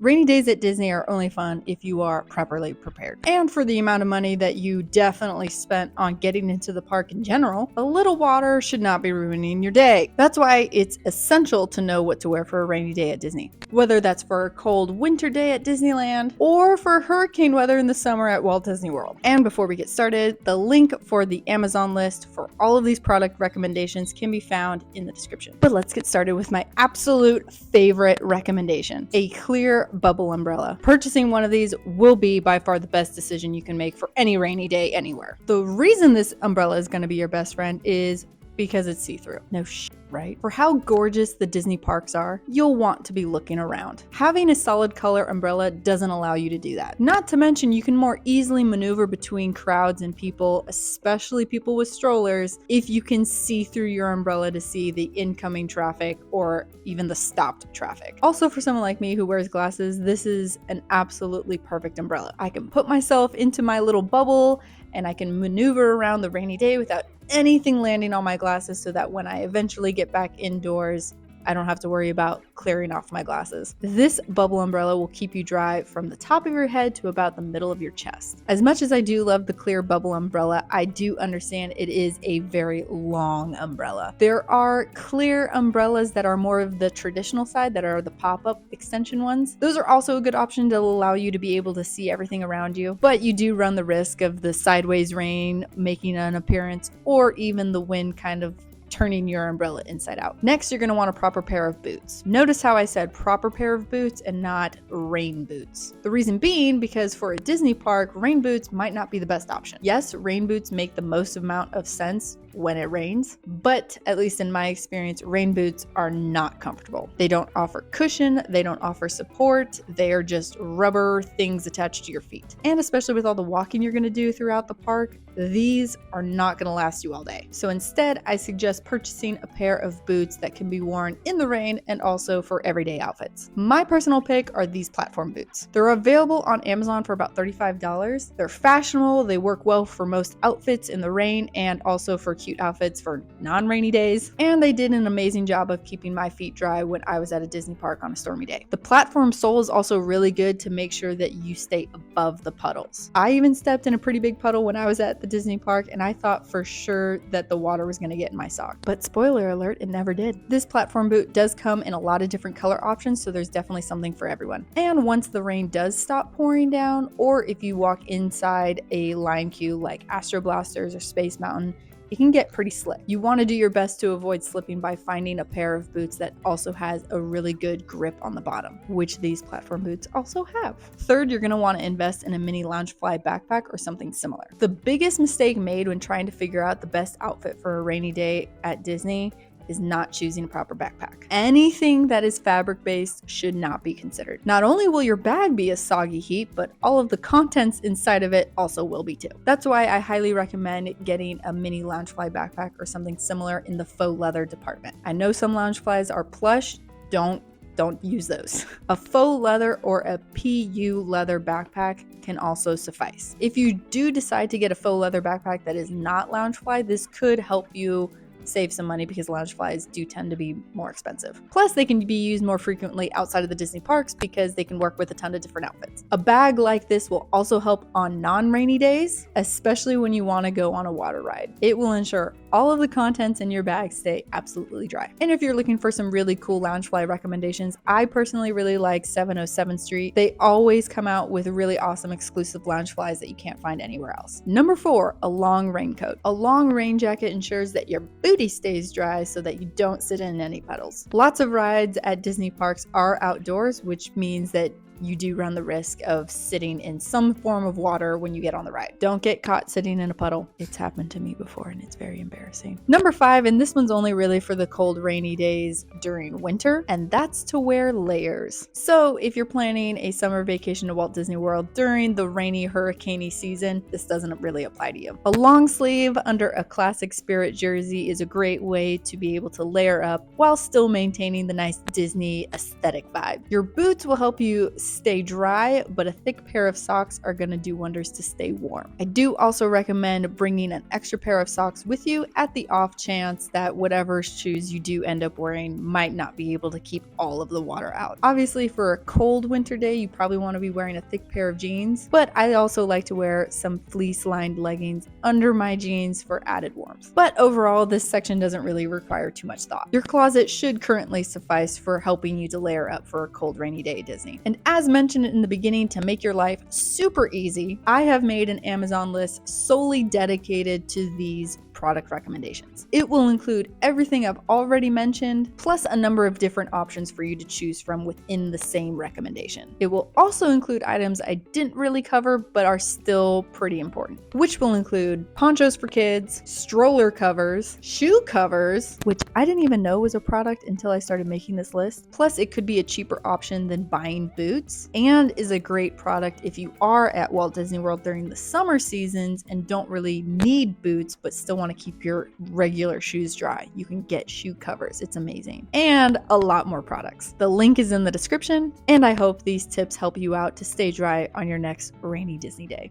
Rainy days at Disney are only fun if you are properly prepared. And for the amount of money that you definitely spent on getting into the park in general, a little water should not be ruining your day. That's why it's essential to know what to wear for a rainy day at Disney. Whether that's for a cold winter day at Disneyland or for hurricane weather in the summer at Walt Disney World. And before we get started, the link for the Amazon list for all of these product recommendations can be found in the description. But let's get started with my absolute favorite recommendation, a clear bubble umbrella. Purchasing one of these will be by far the best decision you can make for any rainy day anywhere. The reason this umbrella is going to be your best friend is because it's see-through. No shit, right? For how gorgeous the Disney parks are, you'll want to be looking around. Having a solid color umbrella doesn't allow you to do that. Not to mention, you can more easily maneuver between crowds and people, especially people with strollers, if you can see through your umbrella to see the incoming traffic or even the stopped traffic. Also, for someone like me who wears glasses, this is an absolutely perfect umbrella. I can put myself into my little bubble and I can maneuver around the rainy day without anything landing on my glasses, so that when I eventually get back indoors, I don't have to worry about clearing off my glasses. This bubble umbrella will keep you dry from the top of your head to about the middle of your chest. As much as I do love the clear bubble umbrella, I do understand it is a very long umbrella. There are clear umbrellas that are more of the traditional side, that are the pop-up extension ones. Those are also a good option to allow you to be able to see everything around you, but you do run the risk of the sideways rain making an appearance, or even the wind kind of turning your umbrella inside out. Next, you're going to want a proper pair of boots. Notice how I said proper pair of boots and not rain boots. The reason being because for a Disney park, rain boots might not be the best option. Yes, rain boots make the most amount of sense when it rains, but at least in my experience, rain boots are not comfortable. They don't offer cushion, they don't offer support, they are just rubber things attached to your feet. And especially with all the walking you're going to do throughout the park, these are not going to last you all day. So instead, I suggest purchasing a pair of boots that can be worn in the rain and also for everyday outfits. My personal pick are these platform boots. They're available on Amazon for about $35. They're fashionable, they work well for most outfits in the rain and also for cute outfits for non-rainy days, and they did an amazing job of keeping my feet dry when I was at a Disney park on a stormy day. The platform sole is also really good to make sure that you stay above the puddles. I even stepped in a pretty big puddle when I was at the Disney park, and I thought for sure that the water was going to get in my sock. But spoiler alert, it never did. This platform boot does come in a lot of different color options, so there's definitely something for everyone. And once the rain does stop pouring down, or if you walk inside a line queue like Astro Blasters or Space Mountain, it can get pretty slick. You want to do your best to avoid slipping by finding a pair of boots that also has a really good grip on the bottom, which these platform boots also have. Third, you're going to want to invest in a mini Loungefly backpack or something similar. The biggest mistake made when trying to figure out the best outfit for a rainy day at Disney is not choosing a proper backpack. Anything that is fabric-based should not be considered. Not only will your bag be a soggy heap, but all of the contents inside of it also will be too. That's why I highly recommend getting a mini Loungefly backpack or something similar in the faux leather department. I know some Loungeflies are plush, don't use those. A faux leather or a PU leather backpack can also suffice. If you do decide to get a faux leather backpack that is not Loungefly, this could help you save some money because Loungeflies do tend to be more expensive. Plus, they can be used more frequently outside of the Disney parks because they can work with a ton of different outfits. A bag like this will also help on non-rainy days, especially when you want to go on a water ride. It will ensure all of the contents in your bag stay absolutely dry. And if you're looking for some really cool Loungefly recommendations, I personally really like 707 Street. They always come out with really awesome exclusive Loungeflies that you can't find anywhere else. Number 4, a long raincoat. A long rain jacket ensures that your booty stays dry so that you don't sit in any puddles. Lots of rides at Disney parks are outdoors, which means that you do run the risk of sitting in some form of water when you get on the ride. Don't get caught sitting in a puddle. It's happened to me before and it's very embarrassing. Number 5, and this one's only really for the cold, rainy days during winter, and that's to wear layers. So if you're planning a summer vacation to Walt Disney World during the rainy, hurricane-y season, this doesn't really apply to you. A long sleeve under a classic Spirit jersey is a great way to be able to layer up while still maintaining the nice Disney aesthetic vibe. Your boots will help you stay dry, but a thick pair of socks are going to do wonders to stay warm. I do also recommend bringing an extra pair of socks with you at the off chance that whatever shoes you do end up wearing might not be able to keep all of the water out. Obviously, for a cold winter day, you probably want to be wearing a thick pair of jeans, but I also like to wear some fleece-lined leggings under my jeans for added warmth. But overall, this section doesn't really require too much thought. Your closet should currently suffice for helping you to layer up for a cold, rainy day at Disney. And as mentioned in the beginning, to make your life super easy, I have made an Amazon list solely dedicated to these product recommendations. It will include everything I've already mentioned, plus a number of different options for you to choose from within the same recommendation. It will also include items I didn't really cover but are still pretty important, which will include ponchos for kids, stroller covers, shoe covers, which I didn't even know was a product until I started making this list. Plus, it could be a cheaper option than buying boots, and is a great product if you are at Walt Disney World during the summer seasons and don't really need boots but still want to keep your regular shoes dry. You can get shoe covers. It's amazing. And a lot more products. The link is in the description, and I hope these tips help you out to stay dry on your next rainy Disney day.